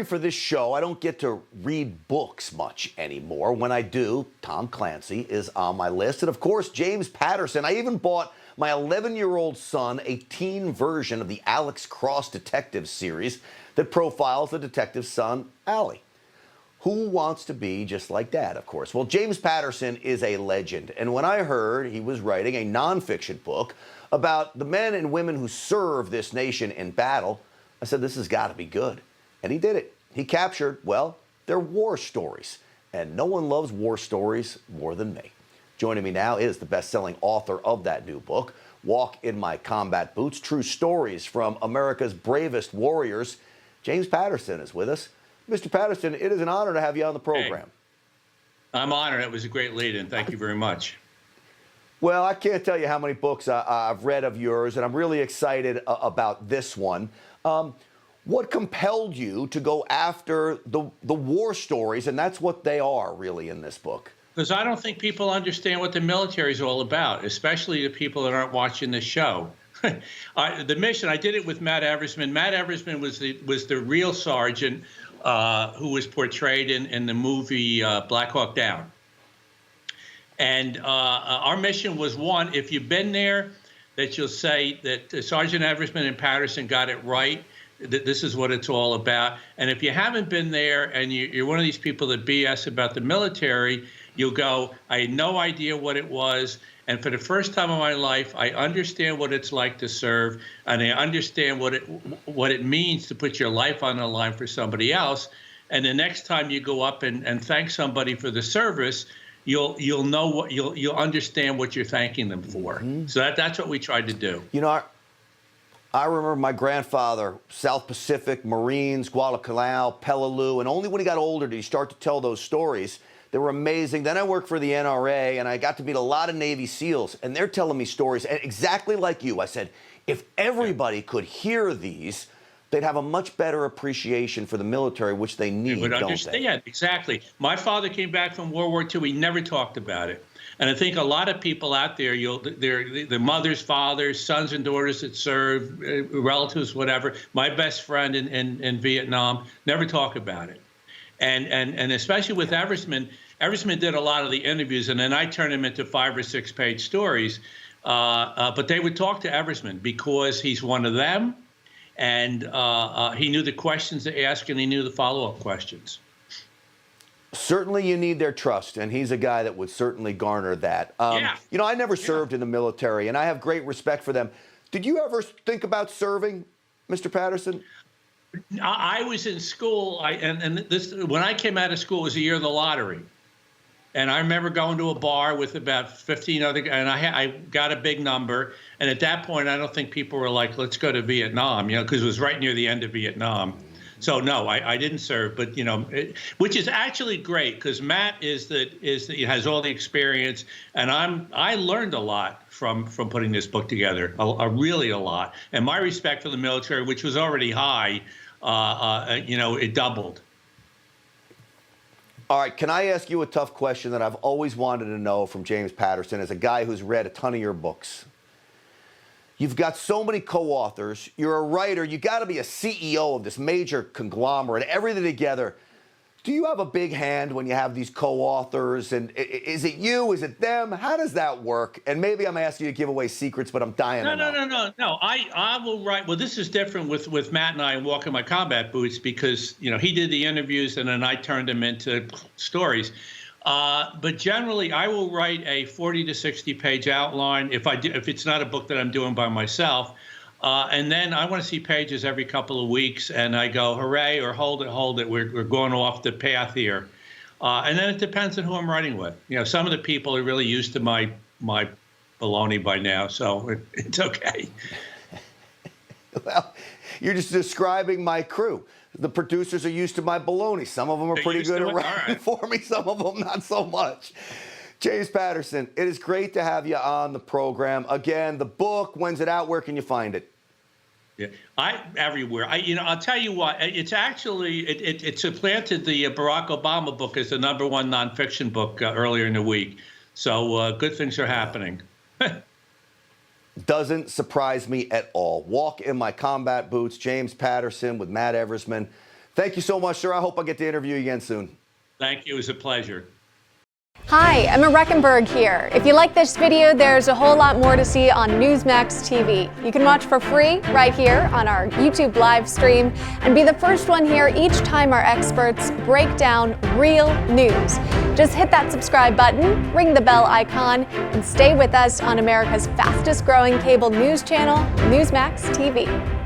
For this show, I don't get to read books much anymore. When I do, Tom Clancy is on my list. And of course, James Patterson. I even bought my 11-year-old son a teen version of the Alex Cross detective series that profiles the detective's son, Allie. Who wants to be just like Dad, of course? Well, James Patterson is a legend. And when I heard he was writing a nonfiction book about the men and women who serve this nation in battle, I said, this has got to be good. And he did it. He captured, well, their war stories. And no one loves war stories more than me. Joining me now is the best-selling author of that new book, Walk in My Combat Boots, True Stories from America's Bravest Warriors. James Patterson is with us. Mr. Patterson, it is an honor to have you on the program. Hey, I'm honored. It was a great lead-in. Thank you very much. Well, I can't tell you how many books I've read of yours, and I'm really excited about this one. What compelled you to go after the war stories? And that's what they are, really, in this book. Because I don't think people understand what the military is all about, especially the people that aren't watching this show. The mission, I did it with Matt Eversman. Matt Eversman was the real sergeant who was portrayed in the movie Black Hawk Down. And our mission was, one, if you've been there, that you'll say that Sergeant Eversman and Patterson got it right. This is what it's all about. And if you haven't been there and you're one of these people that BS about the military, you'll go, I had no idea what it was. And for the first time in my life, I understand what it's like to serve, and I understand what it means to put your life on the line for somebody else. And the next time you go up and thank somebody for the service, you'll know what you'll understand what you're thanking them for. Mm-hmm. So that's what we tried to do. You know, I remember my grandfather, South Pacific, Marines, Guadalcanal, Peleliu, and only when he got older did he start to tell those stories. They were amazing. Then I worked for the NRA, and I got to meet a lot of Navy SEALs, and they're telling me stories. And exactly like you, I said, if everybody could hear these, they'd have a much better appreciation for the military, which they need, don't understand. They? Exactly. My father came back from World War II. He never talked about it. And I think a lot of people out there, they're the mothers, fathers, sons and daughters that serve, relatives, whatever. My best friend in Vietnam never talk about it. And especially with Eversman, Eversman did a lot of the interviews, and then I turned them into 5- or 6-page stories. But they would talk to Eversman because he's one of them, and he knew the questions to ask, and he knew the follow-up questions. Certainly you need their trust, and he's a guy that would certainly garner that. Yeah. You know, I never served in the military, and I have great respect for them. Did you ever think about serving, Mr. Patterson? I was in school, when I came out of school, it was the year of the lottery. And I remember going to a bar with about 15 other guys, and I got a big number. And at that point, I don't think people were like, let's go to Vietnam, you know, because it was right near the end of Vietnam. So no, I didn't serve, but you know, which is actually great because Matt has all the experience, and I learned a lot from putting this book together, really a lot. And my respect for the military, which was already high, you know, it doubled. All right, can I ask you a tough question that I've always wanted to know from James Patterson as a guy who's read a ton of your books? You've got so many co-authors. You're a writer. You got to be a CEO of this major conglomerate, everything together. Do you have a big hand when you have these co-authors? And is it you? Is it them? How does that work? And maybe I'm asking you to give away secrets, but I'm dying to know. No. I will write. Well, this is different with Matt and I and Walk in My Combat Boots because, you know, he did the interviews and then I turned them into stories. But generally, I will write a 40 to 60-page outline if it's not a book that I'm doing by myself. And then I want to see pages every couple of weeks, and I go, hooray, or hold it, we're going off the path here. And then it depends on who I'm writing with. You know, some of the people are really used to my baloney by now, so it's okay. Well, you're just describing my crew. The producers are used to my baloney. Some of them are pretty good at writing for me. Some of them not so much. James Patterson, it is great to have you on the program. Again, the book, when's it out? Where can you find it? Yeah, everywhere. I'll tell you what. It's actually it supplanted the Barack Obama book as the #1 nonfiction book earlier in the week. So good things are happening. Doesn't surprise me at all. Walk in My Combat Boots, James Patterson with Matt Eversman. Thank you so much, sir. I hope I get to interview you again soon. Thank you. It was a pleasure. Hi, Emma Reckenberg here. If you like this video, there's a whole lot more to see on Newsmax TV. You can watch for free right here on our YouTube live stream and be the first one here each time our experts break down real news. Just hit that subscribe button, ring the bell icon, and stay with us on America's fastest growing cable news channel, Newsmax TV.